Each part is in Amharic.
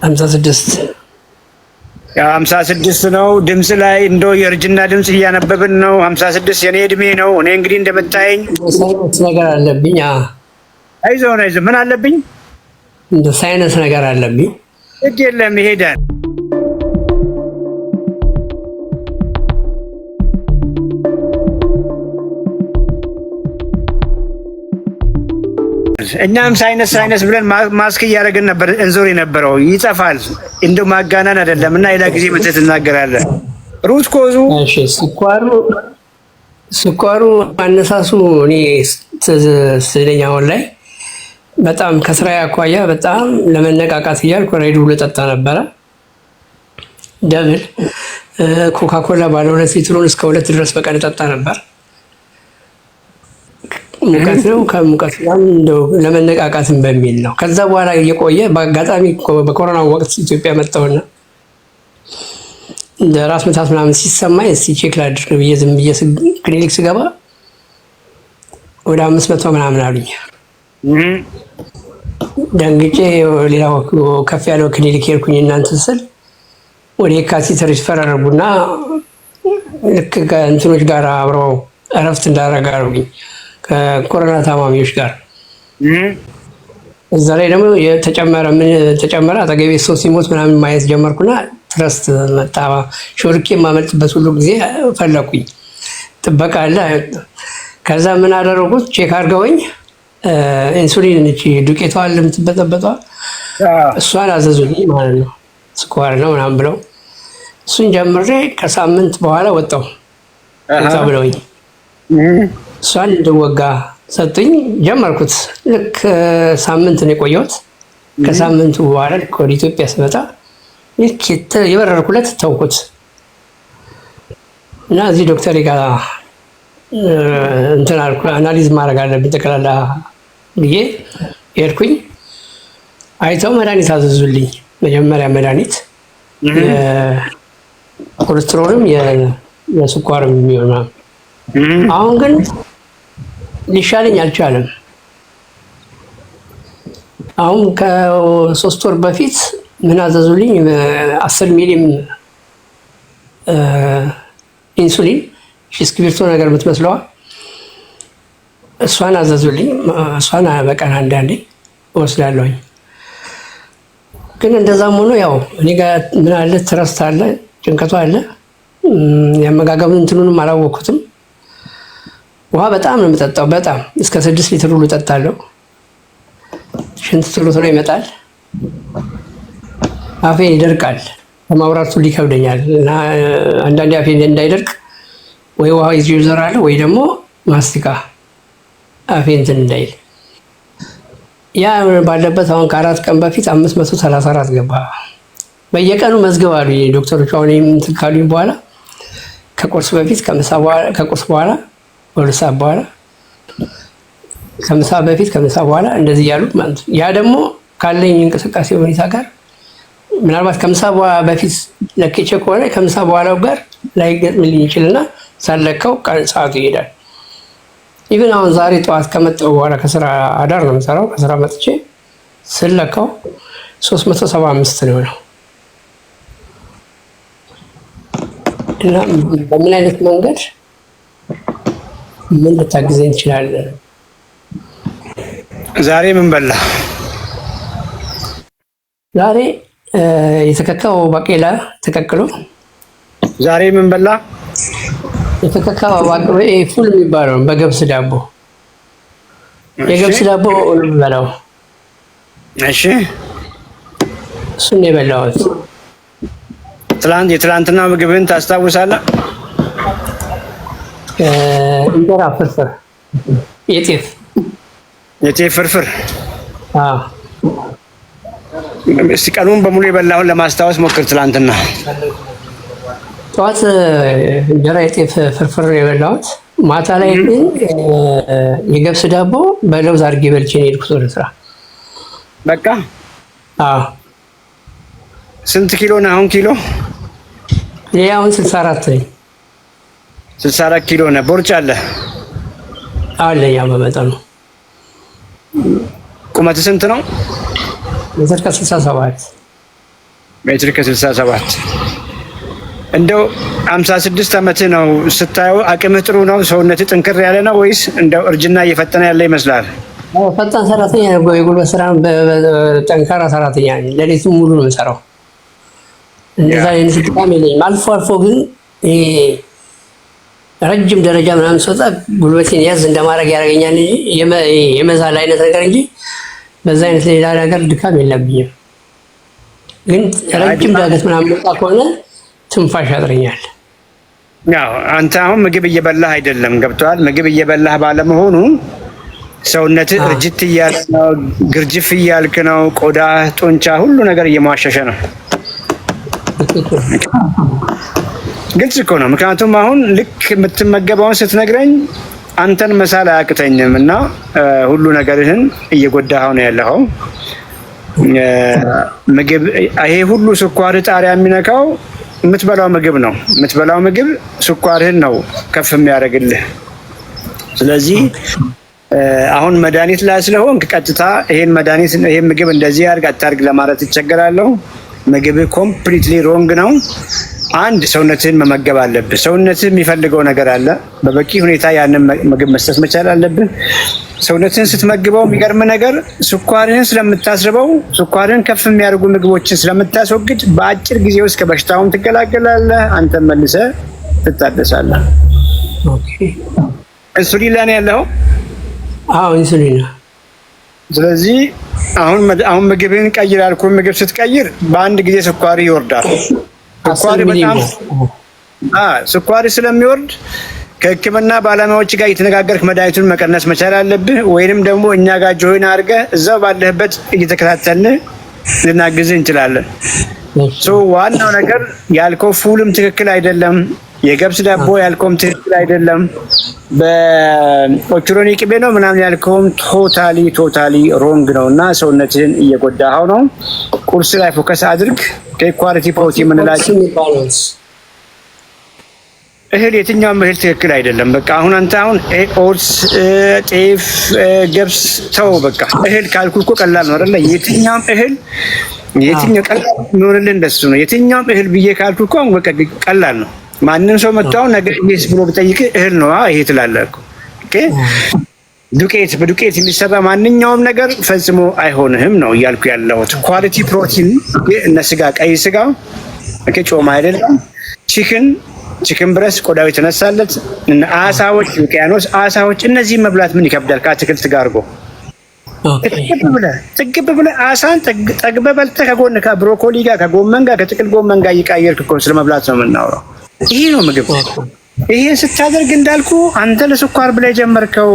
56 ያ 56 ነው። ድምጽ ላይ እንደው የእርጅና ድምጽ እያነበብን ነው። 56 የኔ እድሜ ነው። እኔ እንግዲህ እንደምታየኝ ሳይነስ ነገር አለብኝ። አይዞህ አይዞህ። ምን አለብኝ? እንደ ሳይነስ ነገር አለብኝ። ግድ የለም ይሄዳል። እኛም ሳይነስ ብለን ማስክ እያደረግን ነበር እንዞር የነበረው። ይጠፋል። እንደው ማጋናን አይደለም እና ሌላ ጊዜ መተህ ትናገራለህ። ሩት ኮዙ እሺ፣ ስኳሩ አነሳሱ እኔ ስለኛ አሁን ላይ በጣም ከስራ አኳያ በጣም ለመነቃቃት እያልኩ ሬድ ብሎ ጠጣ ነበረ። ደብል ኮካኮላ ባለ 2 ሊትሩን እስከ 2 ድረስ በቀን ጠጣ ነበር። ሙቀት ነው። ከሙቀት ጋር እንደው ለመነቃቃትም በሚል ነው። ከዛ በኋላ እየቆየ በአጋጣሚ በኮሮና ወቅት ኢትዮጵያ መጣሁና እንደ ራስ ምታት ምናምን ሲሰማኝ እስቲ ቼክ ላድርግ ብዬ ዝም ብዬ ክሊኒክ ስገባ ወደ 500 ምናምን አሉኝ። ደንግጬ ሌላ ከፍ ያለው ክሊኒክ ሄድኩኝ። እናንተ ስል ወደ የካቲት ሪፈር አደረጉና ልክ ከእንትኖች ጋር አብረው እረፍት እንዳደረግ አሉኝ ከኮሮና ታማሚዎች ጋር። እዛ ላይ ደግሞ ተጨመረ አጠገቤ ሰው ሲሞት ምናምን ማየት ጀመርኩና ትረስት መጣ። ሾልኬ የማመልጥበት ሁሉ ጊዜ ፈለኩኝ። ጥበቃ አለ። ከዛ ምን አደረጉት? ቼክ አድርገውኝ ኢንሱሊን እቺ ዱቄቷ የምትበጠበጧ እሷን አዘዙልኝ ማለት ነው። ስኳር ነው ምናምን ብለው እሱን ጀምሬ ከሳምንት በኋላ ወጣሁ ብለውኝ እሷን እንድወጋ ሰጡኝ። ጀመርኩት። ልክ ሳምንት ነው የቆየሁት። ከሳምንቱ በኋላ ወደ ኢትዮጵያ ስመጣ ልክ የበረርኩለት ተውኩት እና እዚህ ዶክተር ጋር እንትን አልኩ። አናሊዝ ማድረግ አለብኝ ጠቅላላ ብዬ ሄድኩኝ። አይተው መድኃኒት አዘዙልኝ። መጀመሪያ መድኃኒት ኮሌስትሮልም የስኳርም የሚሆን አሁን ግን ሊሻለኝ አልቻለም። አሁን ከ3 ወር በፊት ምን አዘዙልኝ? 10 ሚሊም ኢንሱሊን እስክሪብቶ ነገር የምትመስለዋ እሷን አዘዙልኝ። እሷን በቀን አንዳንዴ እወስዳለሁኝ። ግን እንደዛም ሆኖ ያው እኔ ጋር ምን አለ ትረስት አለ፣ ጭንቀቱ አለ። የአመጋገብ እንትኑንም አላወቅኩትም። ውሃ በጣም ነው የምጠጣው። በጣም እስከ 6 ሊትር ሁሉ እጠጣለሁ። ሽንት ቶሎ ይመጣል። አፌ ይደርቃል። ከማውራቱ ሊከብደኛል እና አንዳንዴ አፌ እንዳይደርቅ ወይ ውሃ ይዤ እዞራለሁ ወይ ደግሞ ማስቲካ አፌ እንትን እንዳይል። ያ ባለበት አሁን ከ4 ቀን በፊት 534 ገባ። በየቀኑ መዝገብ አሉ ዶክተሮች። አሁን እንትን ካሉኝ በኋላ ከቁርስ በፊት ከቁርስ በኋላ ወደ ሰዓት በኋላ ከምሳ በፊት ከምሳ በኋላ እንደዚህ ያሉ ማለት ነው። ያ ደግሞ ካለኝ እንቅስቃሴ ሁኔታ ጋር ምናልባት ከምሳ በፊት ለክቼ ከሆነ ከምሳ በኋላው ጋር ላይገጥምልኝ ይችላልና ሳለካው ሰዓቱ ይሄዳል። ኢቭን አሁን ዛሬ ጠዋት ከመጣሁ በኋላ ከስራ አዳር ነው የምሰራው። ከስራ መጥቼ ስለካው 375 ነው የሆነው። እና በምን አይነት መንገድ ምን ልታግዘኝ ትችላለህ? ዛሬ ምን በላ? ዛሬ የተከካው ባቄላ ተቀቅሎ። ዛሬ ምን በላ? የተከካው ባቄላ ፉል የሚባለው በገብስ ዳቦ። የገብስ ዳቦ ነው በላው። እሺ፣ እሱን የበላሁት። የትላንትና ምግብህን ታስታውሳለህ? እንጀራ ፍርፍር፣ የጤፍ ፍርፍር። አዎ። እስቲ ቀኑን በሙሉ የበላሁን ለማስታወስ ሞክር። ትላንትና ጠዋት እንጀራ የጤፍ ፍርፍር የበላሁት፣ ማታ ላይ ግን የገብስ ዳቦ በለውዝ አድርጌ በልቼ ነው የሄድኩት ወደ ስራ። በቃ። አዎ። ስንት ኪሎ ነው አሁን? ኪሎ እኔ አሁን 64 ነኝ። 64 ኪሎ ነህ። ቦርጭ አለ? አለኝ። ያው በመጠኑ። ቁመት ስንት ነው? ሜትር ከ67 ሜትር ከ67 እንደው 56 ዓመት ነው ስታየው፣ አቅምህ ጥሩ ነው? ሰውነትህ ጥንክር ያለ ነው ወይስ እንደው እርጅና እየፈጠነ ያለ ይመስላል? ፈጣን ሰራተኛ ነው። የጉልበት ስራ ጠንካራ ሰራተኛ ነኝ። ሌሊቱን ሙሉ ነው የምሰራው። እንደዛ አይነት ድካም የለኝም። አልፎ አልፎ ግን ረጅም ደረጃ ምናምን ስወጣ ጉልበቴን ያዝ እንደማድረግ ያደርገኛል እንጂ የመዛል አይነት ነገር እንጂ በዛ አይነት ሌላ ነገር ድካም የለብኝም። ግን ረጅም ዳገት ምናምን ወጣ ከሆነ ትንፋሽ ያጥረኛል። ያው አንተ አሁን ምግብ እየበላህ አይደለም፣ ገብቶሃል? ምግብ እየበላህ ባለመሆኑ ሰውነትህ እርጅት እያለ ነው፣ ግርጅፍ እያልክ ነው። ቆዳ፣ ጡንቻ፣ ሁሉ ነገር እየሟሸሸ ነው። ግልጽ እኮ ነው። ምክንያቱም አሁን ልክ የምትመገበውን ስትነግረኝ አንተን መሳል አያቅተኝም እና ሁሉ ነገርህን እየጎዳኸው ነው ያለኸው። ምግብ ይሄ ሁሉ ስኳር ጣሪያ የሚነካው የምትበላው ምግብ ነው። የምትበላው ምግብ ስኳርህን ነው ከፍ የሚያደርግልህ። ስለዚህ አሁን መድኃኒት ላይ ስለሆንክ ቀጥታ ይሄን ምግብ እንደዚህ አድርግ አታርግ ለማለት ይቸገራለሁ። ምግብ ኮምፕሊትሊ ሮንግ ነው። አንድ ሰውነትህን መመገብ አለብህ። ሰውነትህ የሚፈልገው ነገር አለ። በበቂ ሁኔታ ያንን ምግብ መስጠት መቻል አለብህ። ሰውነትህን ስትመግበው የሚገርም ነገር ስኳርህን ስለምታስርበው፣ ስኳርህን ከፍ የሚያደርጉ ምግቦችን ስለምታስወግድ በአጭር ጊዜ ውስጥ ከበሽታውም ትገላገላለህ። አንተም መልሰህ ትታደሳለህ። ኢንሱሊን ላይ ነው ያለው? አዎ ኢንሱሊን። ስለዚህ አሁን ምግብህን ቀይር ያልኩህን ምግብ ስትቀይር በአንድ ጊዜ ስኳር ይወርዳል። ስኳር ስለሚወርድ ከሕክምና ባለሙያዎች ጋር እየተነጋገርክ መድኃኒቱን መቀነስ መቻል አለብህ። ወይንም ደግሞ እኛ ጋር ጆይን አድርገህ እዛው ባለህበት እየተከታተልን ልናግዝህ እንችላለን። ዋናው ነገር ያልከው ፉልም ትክክል አይደለም። የገብስ ዳቦ ያልከውም ትክክል አይደለም። በኦቾሎኒ ቅቤ ነው ምናምን ያልከውም ቶታሊ ሮንግ ነው እና ሰውነትህን እየጎዳኸው ነው። ቁርስ ላይ ፎከስ አድርግ። ኳሊቲ ፕሮቲን የምንላቸው እህል፣ የትኛውም እህል ትክክል አይደለም። በቃ አሁን አንተ ኦትስ፣ ጤፍ፣ ገብስ ተው። በቃ እህል ካልኩ እኮ ቀላል ነው አይደለ? የትኛውም እህል የትኛው ቀላል የሚሆንልህ እንደሱ ነው። የትኛውም እህል ብዬ ካልኩ እኮ አሁን በቃ ቀላል ነው። ማንም ሰው መጣው ነገር ይሄስ ብሎ ቢጠይቅ እህል ነው ይሄ ትላለህ እኮ። ኦኬ በዱቄት የሚሰራ ማንኛውም ነገር ፈጽሞ አይሆንህም ነው እያልኩ ያለሁት። ኳሊቲ ፕሮቲን እነ ስጋ፣ ቀይ ስጋ፣ ጮማ አይደለም፣ ቺክን ብረስ ቆዳው የተነሳለት፣ አሳዎች፣ ውቅያኖስ አሳዎች፣ እነዚህ መብላት ምን ይከብዳል? ከአትክልት ጋር አድርጎ ጥግብ ብለህ አሳን ጠግበህ በልተህ ከጎን ከብሮኮሊ ጋር ከጎመን ጋር ከጥቅል ጎመን ጋር እየቃየርክ እኮ ስለመብላት ነው የምናወራው። ይሄ ነው ምግብ። ይሄን ስታደርግ እንዳልኩ አንተ ለስኳር ብለህ የጀመርከው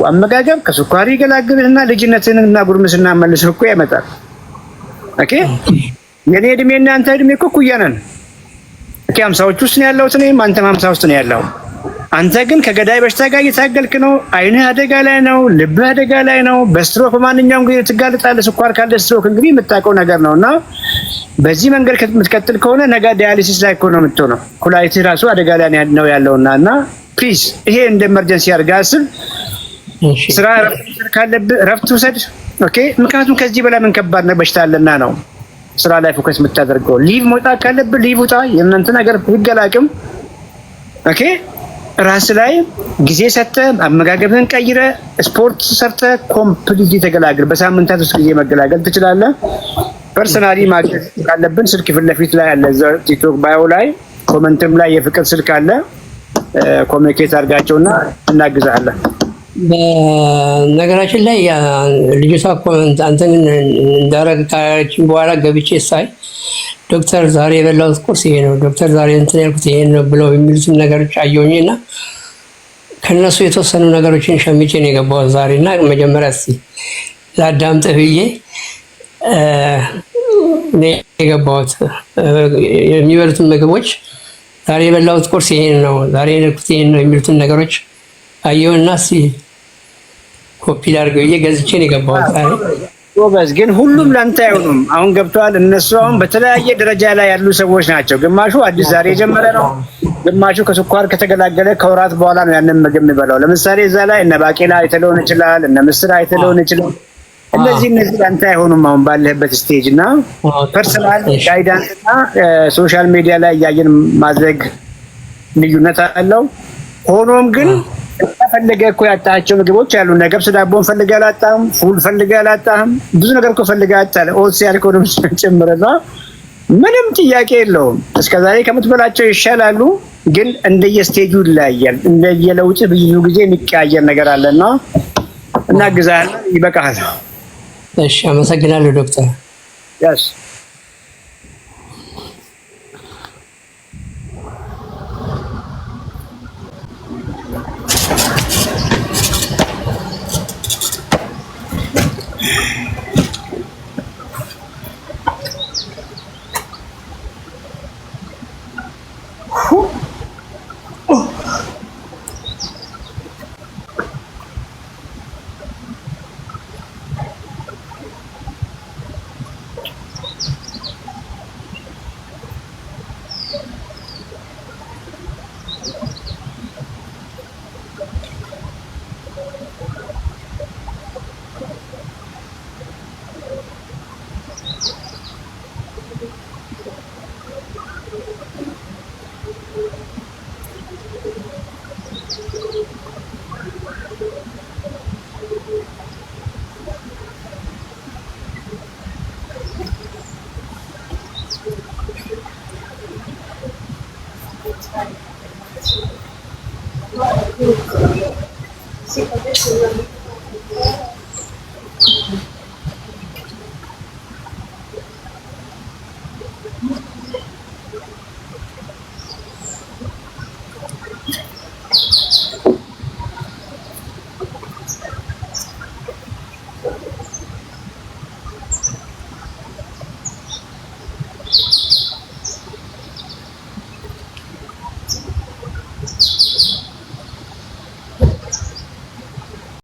አመጋገብ ከስኳር ይገላግልህና ልጅነትህንና ጉርምስና መልሰህ እኮ ያመጣል። ኦኬ የኔ እድሜና አንተ እድሜ እኮ እኩያ ነን። ኦኬ 50ዎች ውስጥ ነው ያለሁት እኔም አንተም 50 ውስጥ ነው ያለው። አንተ ግን ከገዳይ በሽታ ጋር እየታገልክ ነው። አይንህ አደጋ ላይ ነው። ልብህ አደጋ ላይ ነው። በስትሮክ በማንኛውም ጊዜ ትጋለጣለህ። ስኳር ካለ ስትሮክ እንግዲህ የምታውቀው ነገር ነውና በዚህ መንገድ የምትቀጥል ከሆነ ነገ ዳያሊሲስ ላይ እኮ ነው የምትሆነው። ኩላሊትህ ራሱ አደጋ ላይ ነው ያለውና ፕሊዝ ይሄ እንደ ኤመርጀንሲ አድርገህ አስብ። ስራ ካለብህ እረፍት ውሰድ። ኦኬ ምክንያቱም ከዚህ በላይ ምን ከባድ በሽታ አለና ነው ስራ ላይ ፎከስ የምታደርገው። ሊቭ መውጣት ካለብህ ሊቭ ውጣ። የእናንተ ነገር ይገላቅም። ኦኬ ራስ ላይ ጊዜ ሰጥተህ አመጋገብህን ቀይረህ ስፖርት ሰርተህ ኮምፕሊትሊ ተገላግል። በሳምንታት ውስጥ ጊዜ መገላገል ትችላለህ። ፐርሰናሊ ማግኘት ካለብን ስልክ ፊት ለፊት ላይ አለ። እዛ ቲክቶክ ባዮ ላይ ኮመንትም ላይ የፍቅር ስልክ አለ። ኮሚኒኬት አድርጋቸውና እናግዛለን። በነገራችን ላይ ልጅቷ ኮመንት አንተን እንዳረጋችን በኋላ ገብቼ ሳይ ዶክተር ዛሬ የበላሁት ቁርስ ይሄ ነው፣ ዶክተር ዛሬ እንትን ያልኩት ይሄ ነው ብለው የሚሉትን ነገሮች አየሁኝና ከነሱ የተወሰኑ ነገሮችን ሸምቼ ነው የገባሁት ዛሬና መጀመሪያ እስኪ ላዳምጥህ ብዬ የገባሁት የሚበሉትን ምግቦች ዛሬ የበላሁት ቁርስ ይሄን ነው፣ ዛሬ የነኩት ይሄን ነው የሚሉትን ነገሮች አየሁና እስኪ ኮፒ ላድርገው ብዬ ገዝቼ ነው የገባሁት ዛሬ። ጎበዝ ግን ሁሉም ለአንተ አይሆኑም። አሁን ገብተዋል። እነሱ አሁን በተለያየ ደረጃ ላይ ያሉ ሰዎች ናቸው። ግማሹ አዲስ ዛሬ የጀመረ ነው፣ ግማሹ ከስኳር ከተገላገለ ከወራት በኋላ ነው ያንን ምግብ የሚበላው። ለምሳሌ እዛ ላይ እነ ባቄላ አይተህ ሊሆን ይችላል፣ እነ ምስር አይተህ ሊሆን ይችላል። እነዚህ አንተ አይሆኑም አሁን ባለህበት ስቴጅ እና ፐርሰናል ጋይዳንስ እና ሶሻል ሚዲያ ላይ ያየን ማድረግ ልዩነት አለው። ሆኖም ግን ፈልገህ እኮ ያጣቸው ምግቦች አሉ። ነገብ ስዳቦን ፈልገህ አላጣህም፣ ፉል ፈልገህ አላጣህም፣ ብዙ ነገር እኮ ፈልገህ አጣህ። ኦትስ ያልከው ነው ጨምረና ምንም ጥያቄ የለውም። እስከዛሬ ከምትበላቸው ይሻላሉ፣ ግን እንደየስቴጁ ይለያያል። እንደየለውጥ ብዙ ጊዜ የሚቀያየር ነገር አለና እናግዛለን። ይበቃል። እሺ፣ አመሰግናለሁ ዶክተር። ያስ